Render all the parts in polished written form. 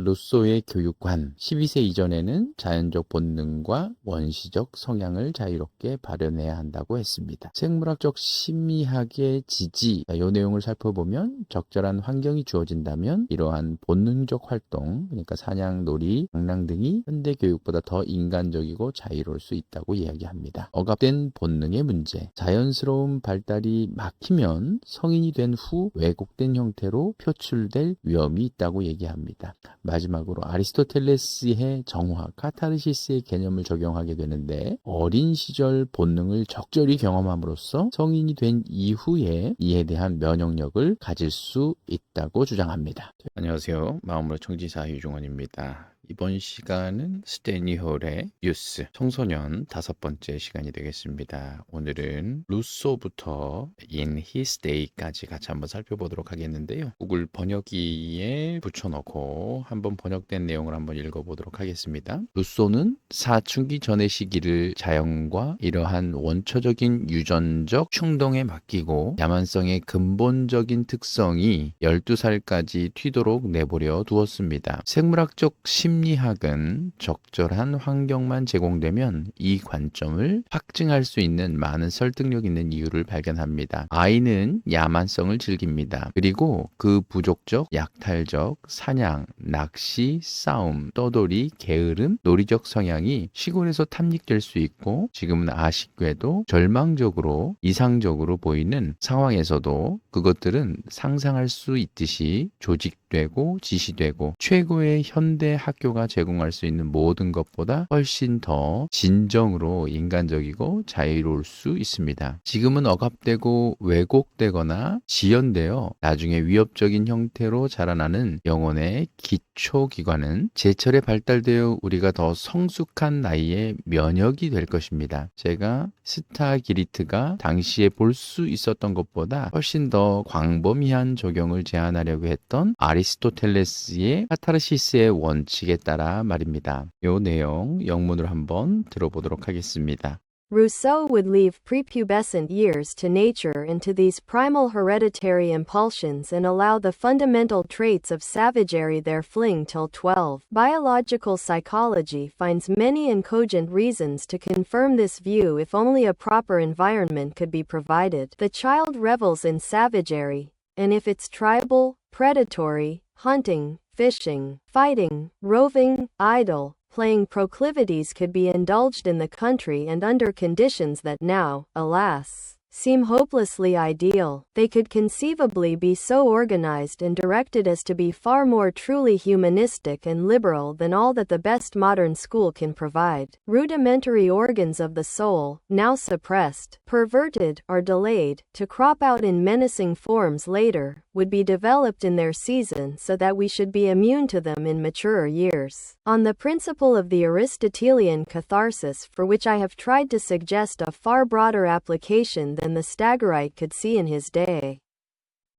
루소의 교육관, 12세 이전에는 자연적 본능과 원시적 성향을 자유롭게 발현해야 한다고 했습니다. 생물학적 심리학의 지지, 이 내용을 살펴보면 적절한 환경이 주어진다면 이러한 본능적 활동, 그러니까 사냥, 놀이, 방랑 등이 현대 교육보다 더 인간적이고 자유로울 수 있다고 이야기합니다. 억압된 본능의 문제, 자연스러운 발달이 막히면 성인이 된 후 왜곡된 형태로 표출될 위험이 있다고 얘기합니다. 마지막으로 아리스토텔레스의 정화, 카타르시스의 개념을 적용하게 되는데 어린 시절 본능을 적절히 경험함으로써 성인이 된 이후에 이에 대한 면역력을 가질 수 있다고 주장합니다. 안녕하세요. 마음으로 청지사 유종원입니다. 이번 시간은 스테니 홀의 유스, 청소년 5번째 시간이 되겠습니다. 오늘은 루소부터 In His Day까지 같이 한번 살펴보도록 하겠는데요. 구글 번역기에 붙여놓고 한번 번역된 내용을 한번 읽어보도록 하겠습니다. 루소는 사춘기 전의 시기를 자연과 이러한 원초적인 유전적 충동에 맡기고 야만성의 근본적인 특성이 12살까지 튀도록 내버려 두었습니다. 생물학적 심리학은 적절한 환경만 제공되면 이 관점을 확증할 수 있는 많은 설득력 있는 이유를 발견합니다. 아이는 야만성을 즐깁니다. 그리고 그 부족적, 약탈적, 사냥, 낚시, 싸움, 떠돌이, 게으름, 놀이적 성향이 시골에서 탐닉될 수 있고 지금은 아쉽게도 절망적으로 이상적으로 보이는 상황에서도 그것들은 상상할 수 있듯이 조직되고 지시되고 최고의 현대 학교가 제공할 수 있는 모든 것보다 훨씬 더 진정으로 인간적이고 자유로울 수 있습니다. 지금은 억압되고 왜곡되거나 지연되어 나중에 위협적인 형태로 자라나는 영혼의 기초기관은 제철에 발달되어 우리가 더 성숙한 나이에 면역이 될 것입니다. 제가 스타기리트가 당시에 볼 수 있었던 것보다 훨씬 더 광범위한 적용을 제안하려고 했던 아리스토텔레스의 카타르시스의 원칙에 따라 말입니다. 이 내용 영문으로 한번 들어보도록 하겠습니다. Rousseau would leave prepubescent years to nature and to these primal hereditary impulsions and allow the fundamental traits of savagery their fling till 12. Biological psychology finds many and cogent reasons to confirm this view if only a proper environment could be provided. The child revels in savagery, and if it's tribal, predatory, hunting, fishing, fighting, roving, idle, playing proclivities could be indulged in the country and under conditions that now, alas, seem hopelessly ideal, they could conceivably be so organized and directed as to be far more truly humanistic and liberal than all that the best modern school can provide. Rudimentary organs of the soul, now suppressed, perverted, or delayed, to crop out in menacing forms later, would be developed in their season so that we should be immune to them in maturer years. On the principle of the Aristotelian catharsis, for which I have tried to suggest a far broader application than the Stagirite could see in his day.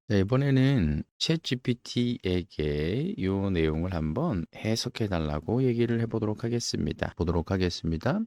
네, 이번에는 챗GPT에게 이 내용을 한번 해석해 달라고 얘기를 해보도록 하겠습니다.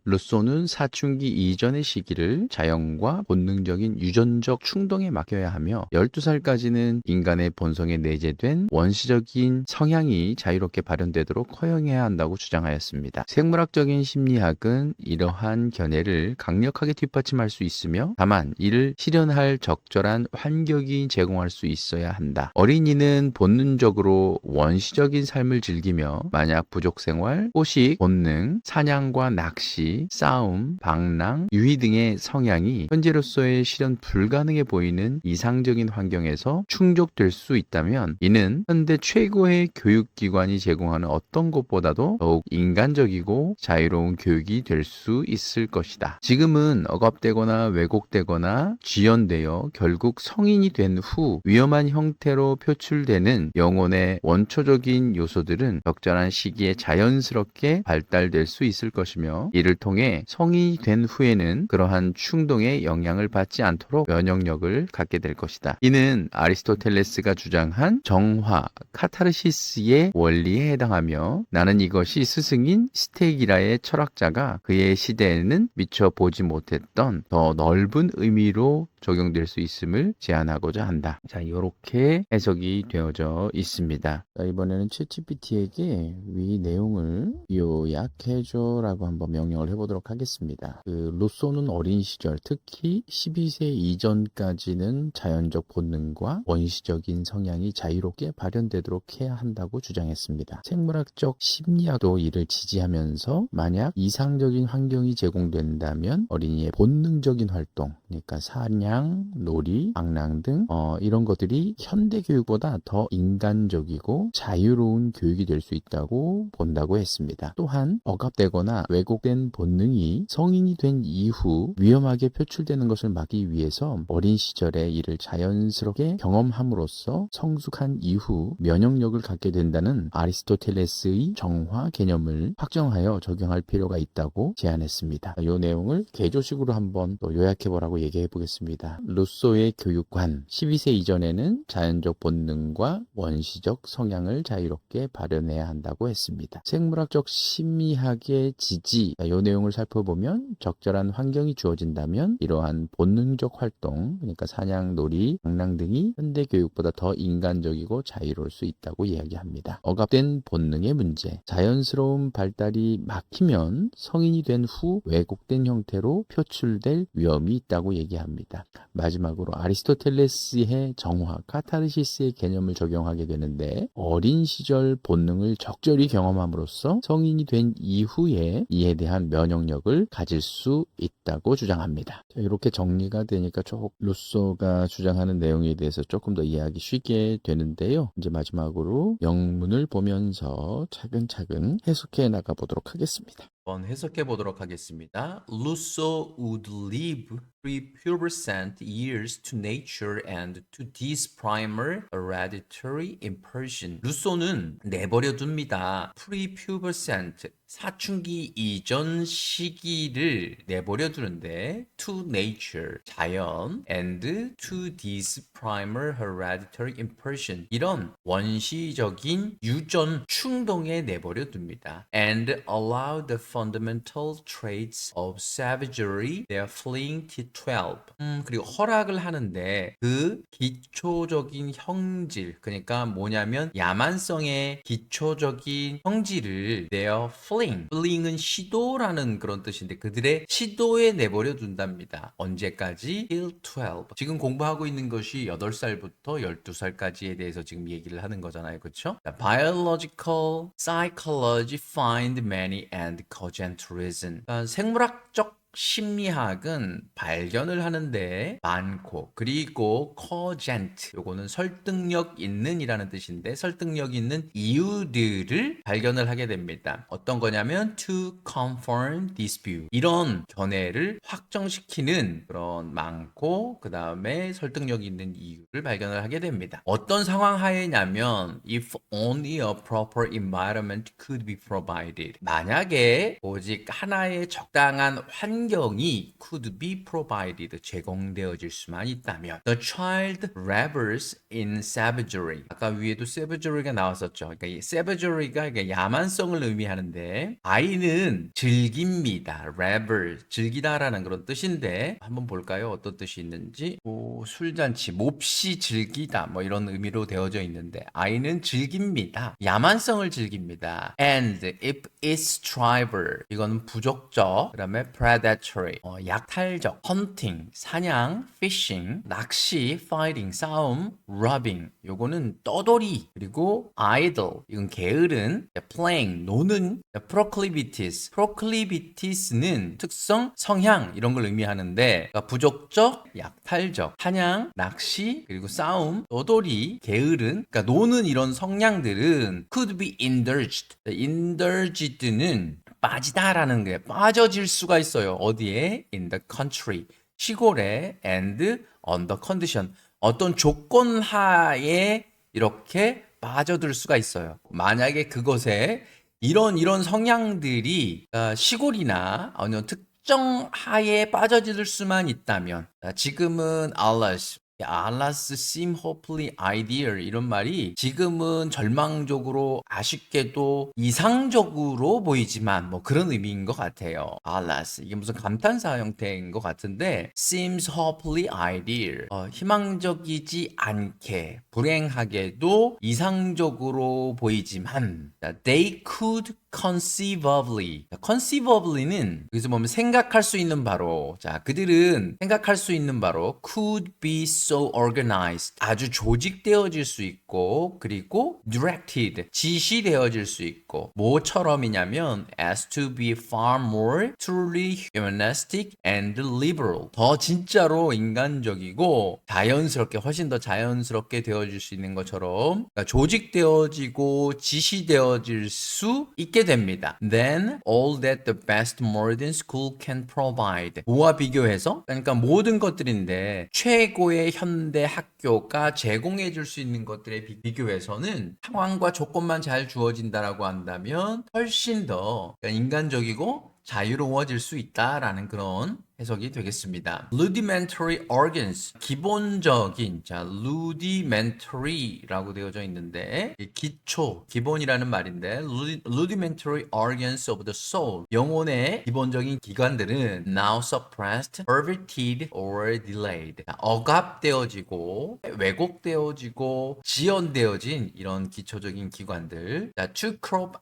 루소는 사춘기 이전의 시기를 자연과 본능적인 유전적 충동에 맡겨야 하며 12살까지는 인간의 본성에 내재된 원시적인 성향이 자유롭게 발현되도록 허용해야 한다고 주장하였습니다. 생물학적인 심리학은 이러한 견해를 강력하게 뒷받침할 수 있으며 다만 이를 실현할 적절한 환경이 제공할 수 있어야 한다. 어린이는 본능적으로 원시적인 삶을 즐기며 만약 부족생활, 포식, 본능, 사냥과 낚시, 싸움, 방랑, 유희 등의 성향이 현재로서의 실현 불가능해 보이는 이상적인 환경에서 충족될 수 있다면 이는 현대 최고의 교육기관이 제공하는 어떤 것보다도 더욱 인간적이고 자유로운 교육이 될 수 있을 것이다. 지금은 억압되거나 왜곡되거나 지연되어 결국 성인이 된 후 위험한 형태로 표출되는 영혼의 원초적인 요소들은 적절한 시기에 자연스럽게 발달될 수 있을 것이며 이를 통해 성인이 된 후에는 그러한 충동에 영향을 받지 않도록 면역력을 갖게 될 것이다. 이는 아리스토텔레스가 주장한 정화, 카타르시스의 원리에 해당하며 나는 이것이 스승인 스테기라의 철학자가 그의 시대에는 미처 보지 못했던 더 넓은 의미로 적용될 수 있음을 제안하고자 한다. 자, 이렇게 해석이 기록이 되어져 있습니다. 자, 이번에는 챗GPT에게 이 내용을 요약해줘라고 한번 명령을 해보도록 하겠습니다. 루소는 어린 시절, 특히 12세 이전까지는 자연적 본능과 원시적인 성향이 자유롭게 발현되도록 해야 한다고 주장했습니다. 생물학적 심리학도 이를 지지하면서 만약 이상적인 환경이 제공된다면 어린이의 본능적인 활동, 그러니까 사냥, 놀이, 방랑 등 이런 것들이 현대 교육보다 더 인간적이고 자유로운 교육이 될 수 있다고 본다고 했습니다. 또한 억압되거나 왜곡된 본능이 성인이 된 이후 위험하게 표출되는 것을 막기 위해서 어린 시절에 이를 자연스럽게 경험함으로써 성숙한 이후 면역력을 갖게 된다는 아리스토텔레스의 정화 개념을 확정하여 적용할 필요가 있다고 제안했습니다. 이 내용을 개조식으로 한번 또 요약해보라고 얘기해 보겠습니다. 루소의 교육관, 12세 이전에는 자연적 본능과 원시적 성향을 자유롭게 발현해야 한다고 했습니다. 생물학적 심리학의 지지, 이 내용을 살펴보면 적절한 환경이 주어진다면 이러한 본능적 활동, 그러니까 사냥, 놀이, 방랑 등이 현대 교육보다 더 인간적이고 자유로울 수 있다고 이야기합니다. 억압된 본능의 문제, 자연스러운 발달이 막히면 성인이 된 후 왜곡된 형태로 표출될 위험이 있다고 얘기합니다. 마지막으로 아리스토텔레스의 정화, 카타르시스의 개념을 적용하게 되는데 어린 시절 본능을 적절히 경험함으로써 성인이 된 이후에 이에 대한 면역력을 가질 수 있다고 주장합니다. 자, 이렇게 정리가 되니까 루소가 주장하는 내용에 대해서 조금 더 이해하기 쉽게 되는데요. 이제 마지막으로 영문을 보면서 차근차근 해석해 나가 보도록 하겠습니다. 한번 해석해 보도록 하겠습니다. Rousseau would leave prepubescent years to nature and to this primal hereditary impulsion. 루소는 내버려 둡니다. prepubescent 사춘기 이전 시기를 내버려 두는데 to nature 자연 and to this primal hereditary impulsion 이런 원시적인 유전 충동에 내버려 둡니다. And allow the fundamental traits of savagery their fleeing to 12. 그리고 허락을 하는데 그 기초적인 형질, 그러니까 뭐냐면 야만성의 기초적인 형질을 their fleeing은 시도라는 그런 뜻인데 그들의 시도에 내버려 둔답니다. 언제까지? till 12. 지금 공부하고 있는 것이 8살부터 12살까지에 대해서 지금 얘기를 하는 거잖아요. 그렇죠? Biological psychology find many and cogent reason. 생물학적 심리학은 발견을 하는데 많고 그리고 cogent 요거는 설득력 있는 이라는 뜻인데 설득력 있는 이유들을 발견을 하게 됩니다. 어떤 거냐면 to confirm this view 이런 견해를 확정시키는 그런 많고 그 다음에 설득력 있는 이유를 발견을 하게 됩니다. 어떤 상황 하에냐면 if only a proper environment could be provided 만약에 오직 하나의 적당한 환경이 could be provided 제공되어질 수만 있다면 the child revels in savagery 아까 위에도 savagery가 나왔었죠. 그러니까 이 savagery가 야만성을 의미하는데 아이는 즐깁니다. revel 즐기다라는 그런 뜻인데 한번 볼까요? 어떤 뜻이 있는지 술잔치 몹시 즐기다 뭐 이런 의미로 되어져 있는데 아이는 즐깁니다. 야만성을 즐깁니다. and if its driver 이거는 부족적 그 다음에 predatory 약탈적 hunting 사냥 fishing 낚시 fighting 싸움 robbing 요거는 떠돌이 그리고 idle 이건 게으른 playing 노는 proclivities는 특성 성향 이런 걸 의미하는데 그러니까 부족적 약탈적 사냥 낚시 그리고 싸움 떠돌이 게으른 그러니까 노는 이런 성향들은 could be indulged는 빠지다라는 게 빠져질 수가 있어요. 어디에? In the country. 시골에 and under condition. 어떤 조건 하에 이렇게 빠져들 수가 있어요. 만약에 그것에 이런 성향들이 시골이나 어느 특정 하에 빠져들 수만 있다면 지금은 Alice Alas seem hopefully ideal 이런 말이 지금은 절망적으로 아쉽게도 이상적으로 보이지만 뭐 그런 의미인 것 같아요. Alas 이게 무슨 감탄사 형태인 것 같은데 seems hopefully ideal 희망적이지 않게 불행하게도 이상적으로 보이지만 they could conceivably. conceivably는 여기서 보면 생각할 수 있는 바로. 자, 그들은 생각할 수 있는 바로 could be so organized. 아주 조직되어질 수 있고 그리고 directed. 지시되어질 수 있고 뭐처럼이냐면 as to be far more truly humanistic and liberal. 더 진짜로 인간적이고 자연스럽게 훨씬 더 자연스럽게 되어질 수 있는 것처럼 그러니까 조직되어지고 지시되어질 수 있게 됩니다. Then all that the best modern school can provide. 뭐와 비교해서? 그러니까 모든 것들인데 최고의 현대 학교가 제공해 줄 수 있는 것들에 비교해서는 상황과 조건만 잘 주어진다라고 한다면 훨씬 더 인간적이고 자유로워질 수 있다라는 그런 해석이 되겠습니다. Rudimentary organs, 기본적인, 자, rudimentary라고 되어져 있는데 기초, 기본이라는 말인데 rudimentary organs of the soul, 영혼의 기본적인 기관들은 now suppressed, perverted or delayed, 억압되어지고 왜곡되어지고 지연되어진 이런 기초적인 기관들. 자, to crop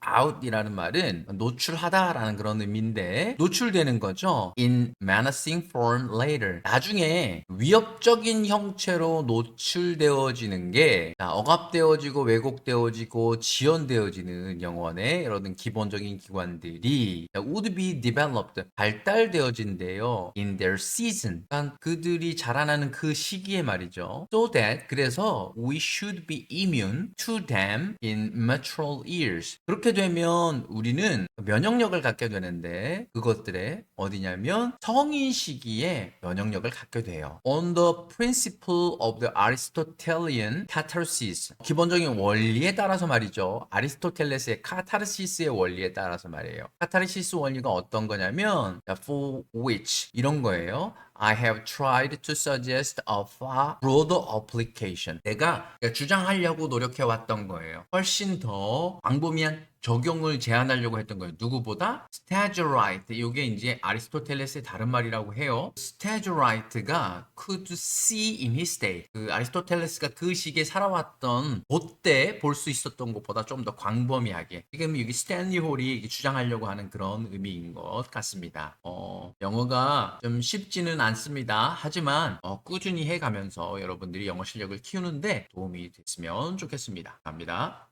out이라는 말은 노출하다라는 그런 의미인데 노출되는 거죠. In menacing form later. 나중에 위협적인 형체로 노출되어지는 게 억압되어지고 왜곡되어지고 지연되어지는 영혼의 이런 기본적인 기관들이 would be developed. 발달되어진대요. In their season. 그러니까 그들이 자라나는 그 시기에 말이죠. So that 그래서 we should be immune to them in mature years. 그렇게 되면 우리는 면역력을 갖게 되는데 그것들의 어디냐면 성인 시기에 면역력을 갖게 돼요. On the principle of the Aristotelian catharsis. 기본적인 원리에 따라서 말이죠. 아리스토텔레스의 카타르시스의 원리에 따라서 말이에요. 카타르시스 원리가 어떤 거냐면 for which 이런 거예요. I have tried to suggest a far broader application. 내가 주장하려고 노력해 왔던 거예요. 훨씬 더 광범위한 적용을 제안하려고 했던 거예요. 누구보다? 스테저라이트. 이게 이제 아리스토텔레스의 다른 말이라고 해요. 스테저라이트가 could see in his day. 그 아리스토텔레스가 그 시기에 살아왔던 그때 볼 수 있었던 것보다 좀 더 광범위하게. 지금 여기 스탠리 홀이 주장하려고 하는 그런 의미인 것 같습니다. 영어가 좀 쉽지는 않습니다. 하지만 꾸준히 해가면서 여러분들이 영어 실력을 키우는데 도움이 됐으면 좋겠습니다. 감사합니다.